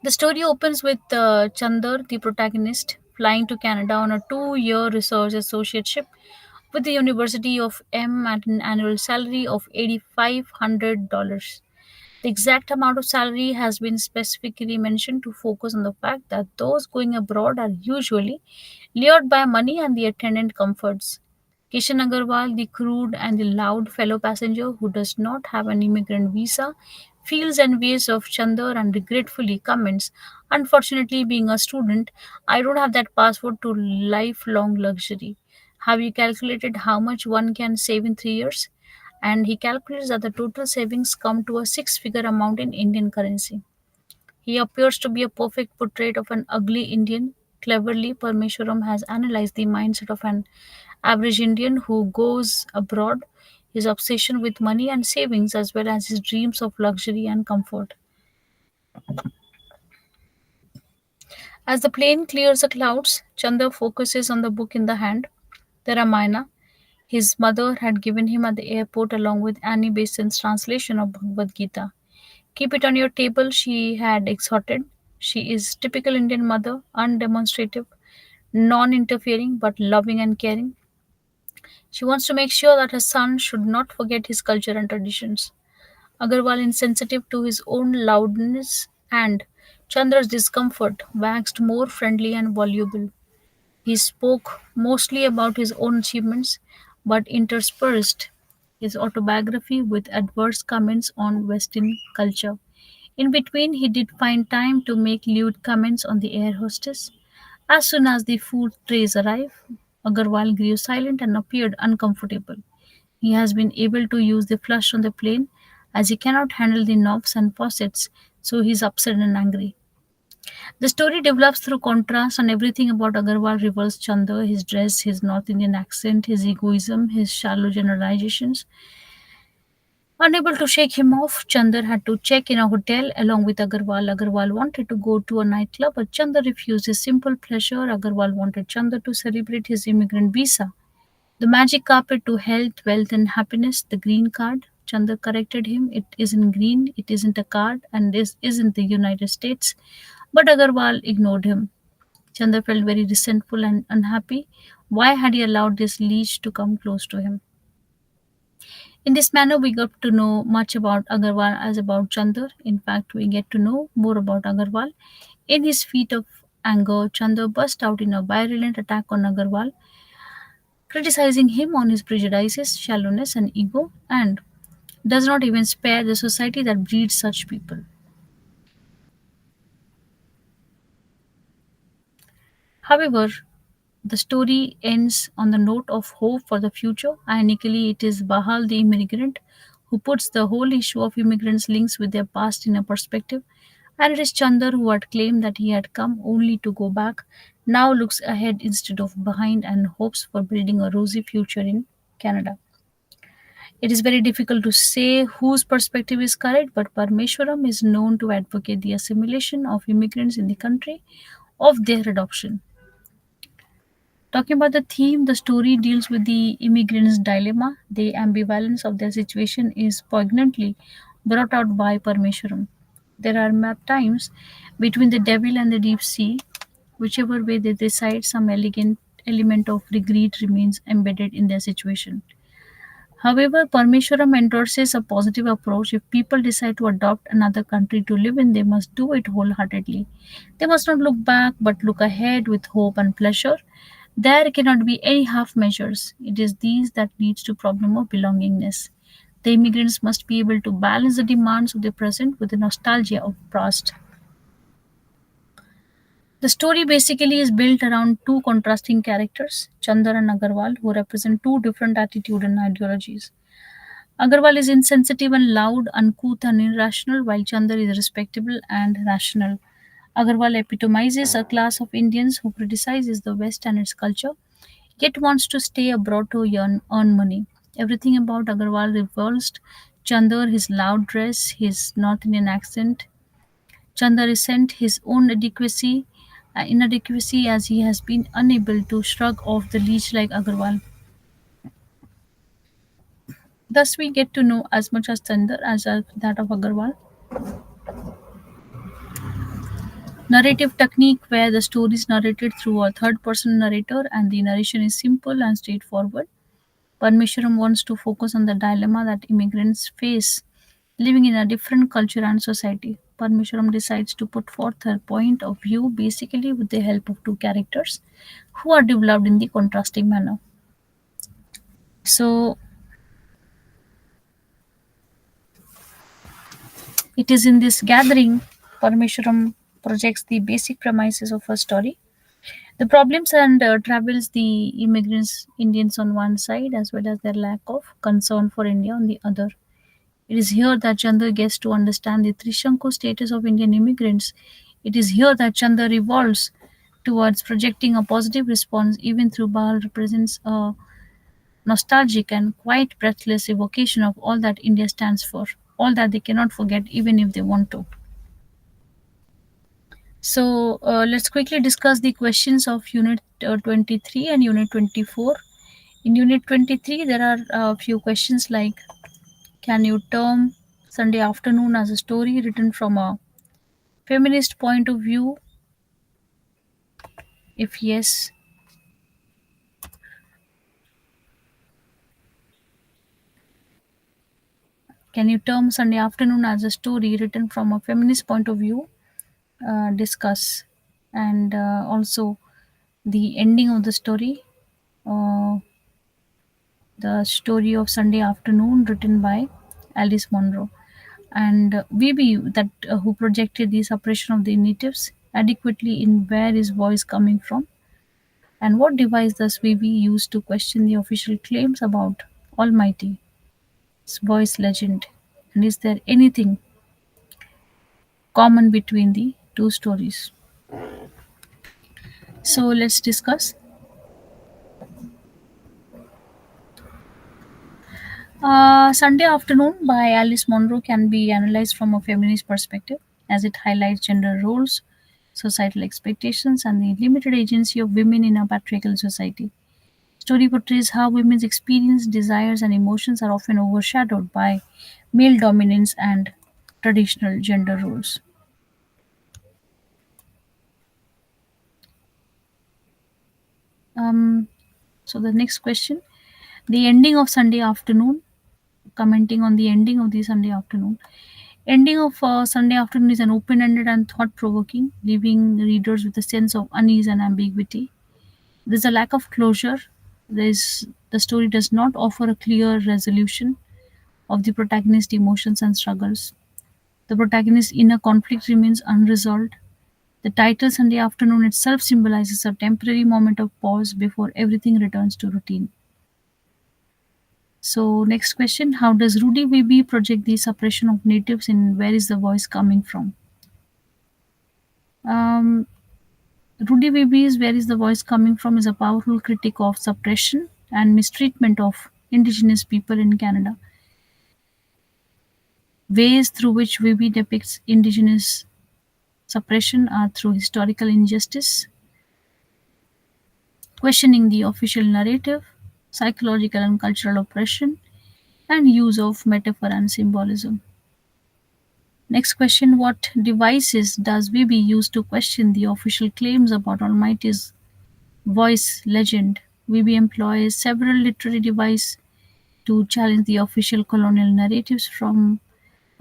The story opens with Chandar, the protagonist, flying to Canada on a 2 year research associateship with the University of M at an annual salary of $8,500. The exact amount of salary has been specifically mentioned to focus on the fact that those going abroad are usually lured by money and the attendant comforts. Kishan Agarwal, the crude and the loud fellow passenger who does not have an immigrant visa, feels envious of Chandar and regretfully comments, "Unfortunately, being a student, I don't have that passport to lifelong luxury. Have you calculated how much one can save in 3 years?" And he calculates that the total savings come to a six-figure amount in Indian currency. He appears to be a perfect portrait of an ugly Indian. Cleverly, Parmeswaram has analyzed the mindset of an average Indian who goes abroad, his obsession with money and savings, as well as his dreams of luxury and comfort. As the plane clears the clouds, Chandra focuses on the book in the hand, the Ramayana. His mother had given him at the airport along with Annie Besant's translation of Bhagavad Gita. "Keep it on your table," she had exhorted. She is typical Indian mother, undemonstrative, non-interfering but loving and caring. She wants to make sure that her son should not forget his culture and traditions. Agarwal, insensitive to his own loudness and Chandra's discomfort, waxed more friendly and voluble. He spoke mostly about his own achievements, but interspersed his autobiography with adverse comments on Western culture. In between, he did find time to make lewd comments on the air hostess. As soon as the food trays arrived, Agarwal grew silent and appeared uncomfortable. He has been able to use the flush on the plane as he cannot handle the knobs and faucets, so he is upset and angry. The story develops through contrast, and everything about Agarwal reveals Chandra: his dress, his North Indian accent, his egoism, his shallow generalizations. Unable to shake him off, Chandar had to check in a hotel along with Agarwal. Agarwal wanted to go to a nightclub, but Chandar refused his simple pleasure. Agarwal wanted Chandar to celebrate his immigrant visa. The magic carpet to health, wealth, and happiness, the green card. Chandar corrected him. "It isn't green, it isn't a card, and this isn't the United States." But Agarwal ignored him. Chandar felt very resentful and unhappy. Why had he allowed this leech to come close to him? In this manner, we got to know much about Agarwal as about Chandar. In fact, we get to know more about Agarwal. In his fit of anger, Chandar burst out in a virulent attack on Agarwal, criticizing him on his prejudices, shallowness, and ego, and does not even spare the society that breeds such people. However, the story ends on the note of hope for the future. Ironically, it is Bahal the immigrant who puts the whole issue of immigrants' links with their past in a perspective, and it is Chandar who had claimed that he had come only to go back, now looks ahead instead of behind and hopes for building a rosy future in Canada. It is very difficult to say whose perspective is correct, but Parmeshwaram is known to advocate the assimilation of immigrants in the country of their adoption. Talking about the theme, the story deals with the immigrants' dilemma. The ambivalence of their situation is poignantly brought out by Parmeswaram. There are map times between the devil and the deep sea, whichever way they decide, some elegant element of regret remains embedded in their situation. However, Parmeshwaram endorses a positive approach. If people decide to adopt another country to live in, they must do it wholeheartedly. They must not look back but look ahead with hope and pleasure. There cannot be any half measures. It is these that leads to problem of belongingness. The immigrants must be able to balance the demands of the present with the nostalgia of past. The story basically is built around two contrasting characters, Chandar and Agarwal, who represent two different attitudes and ideologies. Agarwal is insensitive and loud, uncouth and irrational, while Chandar is respectable and rational. Agarwal epitomizes a class of Indians who criticizes the West and its culture, yet wants to stay abroad to earn money. Everything about Agarwal revolves Chandar, his loud dress, his North Indian accent. Chandar resent his own inadequacy as he has been unable to shrug off the leech like Agarwal. Thus, we get to know as much as Chandar as that of Agarwal. Narrative technique where the story is narrated through a third person narrator and the narration is simple and straightforward. Parmeshwaram wants to focus on the dilemma that immigrants face living in a different culture and society. Parmeshwaram decides to put forth her point of view basically with the help of two characters who are developed in the contrasting manner. So, it is in this gathering Parmeshwaram projects the basic premises of her story. The problems and travels the immigrants, Indians on one side, as well as their lack of concern for India on the other. It is here that Chandra gets to understand the Trishanku status of Indian immigrants. It is here that Chandra evolves towards projecting a positive response, even through Bahal represents a nostalgic and quite breathless evocation of all that India stands for, all that they cannot forget even if they want to. So let's quickly discuss the questions of Unit 23 and Unit 24. In Unit 23, there are a few questions like: can you term Sunday afternoon as a story written from a feminist point of view? If yes, can you term Sunday afternoon as a story written from a feminist point of view? Discuss. And also the ending of the story, uh, the story of Sunday afternoon written by Alice Munro. And Vibi, that who projected the suppression of the natives adequately in where is voice coming from, and what device does Vibi use to question the official claims about Almighty's voice legend, and is there anything common between the two stories? So let's discuss. Sunday Afternoon by Alice Munro can be analyzed from a feminist perspective as it highlights gender roles, societal expectations, and the limited agency of women in a patriarchal society. Story portrays how women's experience, desires, and emotions are often overshadowed by male dominance and traditional gender roles. Um, so the next question, the ending of Sunday Afternoon. Commenting on the ending of the Sunday Afternoon. Ending of Sunday Afternoon is an open-ended and thought-provoking, leaving readers with a sense of unease and ambiguity. There's a lack of closure. The story does not offer a clear resolution of the protagonist's emotions and struggles. The protagonist's inner conflict remains unresolved. The title Sunday Afternoon itself symbolizes a temporary moment of pause before everything returns to routine. So, next question: how does Rudy Bibi project the suppression of natives in Where is the Voice Coming From? Um, Rudy Bibi's Where is the Voice Coming From is a powerful critique of suppression and mistreatment of indigenous people in Canada. Ways through which Bibi depicts indigenous suppression are through historical injustice, questioning the official narrative, psychological and cultural oppression, and use of metaphor and symbolism. Next question: what devices does Bibi use to question the official claims about Almighty's Voice legend. VB employs several literary devices to challenge the official colonial narratives from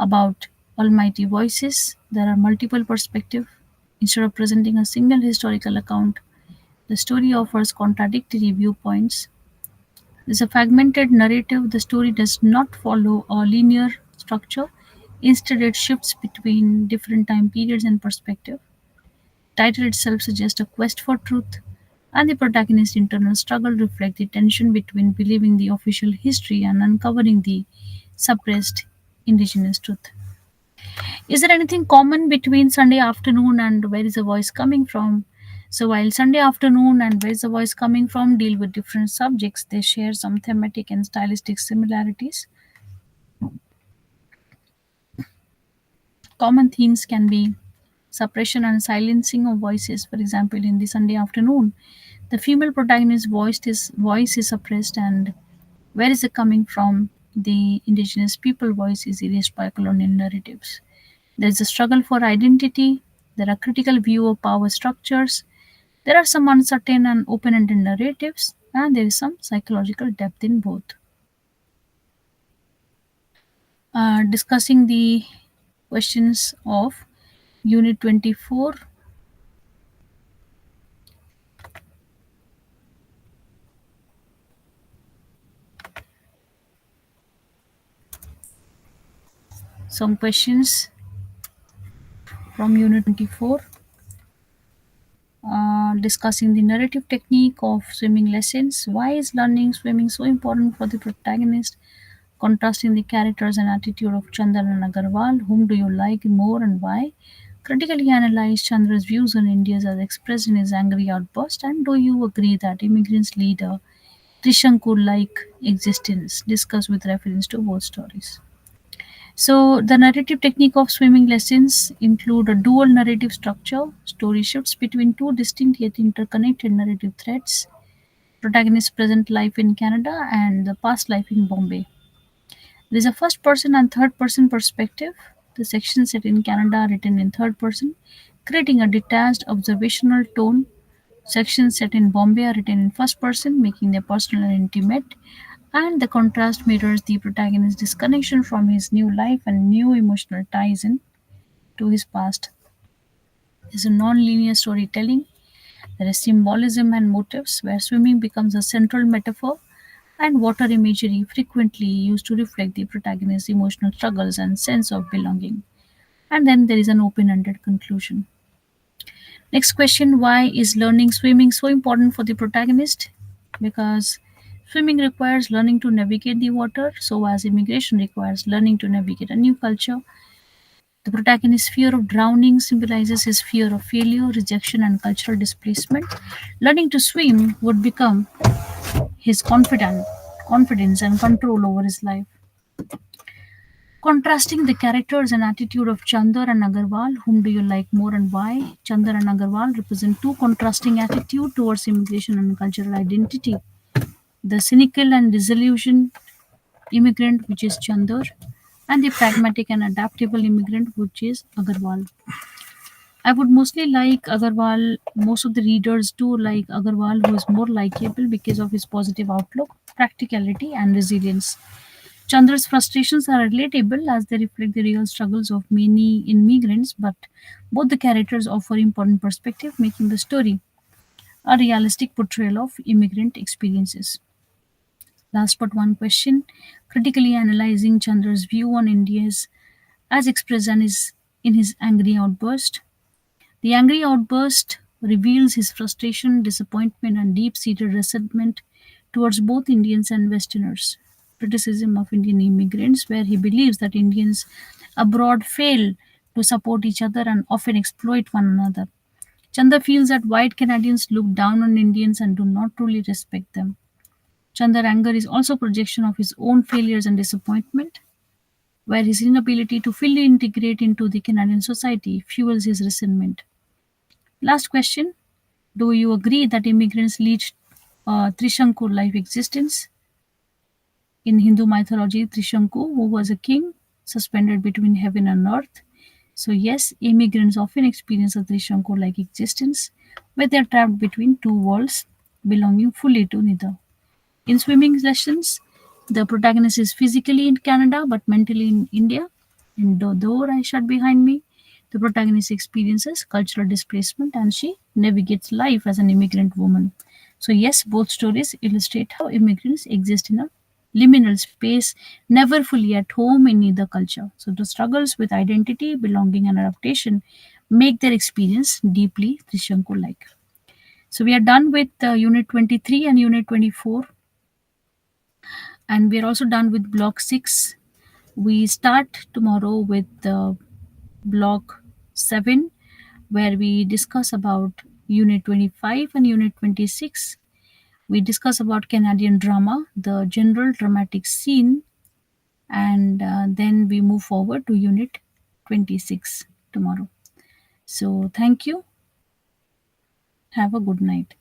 about almighty voices. There are multiple perspectives. Instead of presenting a single historical account, the story offers contradictory viewpoints. There's a fragmented narrative. The story does not follow a linear structure. Instead, it shifts between different time periods and perspective. Title itself suggests a quest for truth, and the protagonist's internal struggle reflects the tension between believing the official history and uncovering the suppressed indigenous truth. Is there anything common between Sunday afternoon and where is the voice coming from? So, while Sunday afternoon and where is the voice coming from deal with different subjects, they share some thematic and stylistic similarities. Common themes can be suppression and silencing of voices. For example, in the Sunday afternoon, the female protagonist's voice is suppressed, and where is it coming from? The indigenous people voice is erased by colonial narratives. There is a struggle for identity. There are critical view of power structures. There are some uncertain and open-ended narratives, and there is some psychological depth in both. Discussing the questions of Unit 24. Some questions from Unit 24. Discussing the narrative technique of swimming lessons. Why is learning swimming so important for the protagonist? Contrasting the characters and attitude of Chandan and Agarwal. Whom do you like more and why? Critically analyze Chandra's views on India as expressed in his angry outburst. And do you agree that immigrants lead a Trishankur like existence? Discuss with reference to both stories. So, the narrative technique of swimming lessons include a dual narrative structure. Story shifts between two distinct yet interconnected narrative threads. Protagonist's present life in Canada and the past life in Bombay. There is a first person and third person perspective. The section set in Canada are written in third person, creating a detached observational tone. Sections set in Bombay are written in first person, making them personal and intimate. And the contrast mirrors the protagonist's disconnection from his new life and new emotional ties in to his past. There's a non-linear storytelling. There is symbolism and motifs where swimming becomes a central metaphor and water imagery frequently used to reflect the protagonist's emotional struggles and sense of belonging. And then there is an open-ended conclusion. Next question, why is learning swimming so important for the protagonist? Because swimming requires learning to navigate the water, so as immigration requires learning to navigate a new culture. The protagonist's fear of drowning symbolizes his fear of failure, rejection, and cultural displacement. Learning to swim would become his confidence and control over his life. Contrasting the characters and attitude of Chandar and Agarwal, whom do you like more and why? Chandar and Agarwal represent two contrasting attitudes towards immigration and cultural identity. The cynical and disillusioned immigrant, which is Chandar, and the pragmatic and adaptable immigrant, which is Agarwal. I would mostly like Agarwal. Most of the readers do like Agarwal, who is more likable because of his positive outlook, practicality, and resilience. Chandra's frustrations are relatable as they reflect the real struggles of many immigrants, but both the characters offer important perspective, making the story a realistic portrayal of immigrant experiences. Last but one question, critically analyzing Chandra's view on India's as expressed in his angry outburst. The angry outburst reveals his frustration, disappointment, and deep seated resentment towards both Indians and Westerners. Criticism of Indian immigrants, where he believes that Indians abroad fail to support each other and often exploit one another. Chanda feels that white Canadians look down on Indians and do not truly respect them. Chanda's anger is also projection of his own failures and disappointment, where his inability to fully integrate into the Canadian society fuels his resentment. Last question, do you agree that immigrants lead Trishanku life existence? In Hindu mythology, Trishanku, who was a king suspended between heaven and earth. So, yes, immigrants often experience a Trishanku like existence where they are trapped between two worlds. belonging fully to neither. In swimming lessons, the protagonist is physically in Canada but mentally in India. In the door I shut behind me, the protagonist experiences cultural displacement and she navigates life as an immigrant woman. So, yes, both stories illustrate how immigrants exist in a liminal space, never fully at home in either culture. So, the struggles with identity, belonging, and adaptation make their experience deeply Trishanku like. So, we are done with Unit 23 and Unit 24, and we are also done with Block 6. We start tomorrow with Block 7, where we discuss about Unit 25 and Unit 26. We discuss about Canadian drama, the general dramatic scene, and then we move forward to Unit 26 tomorrow. So, thank you. Have a good night.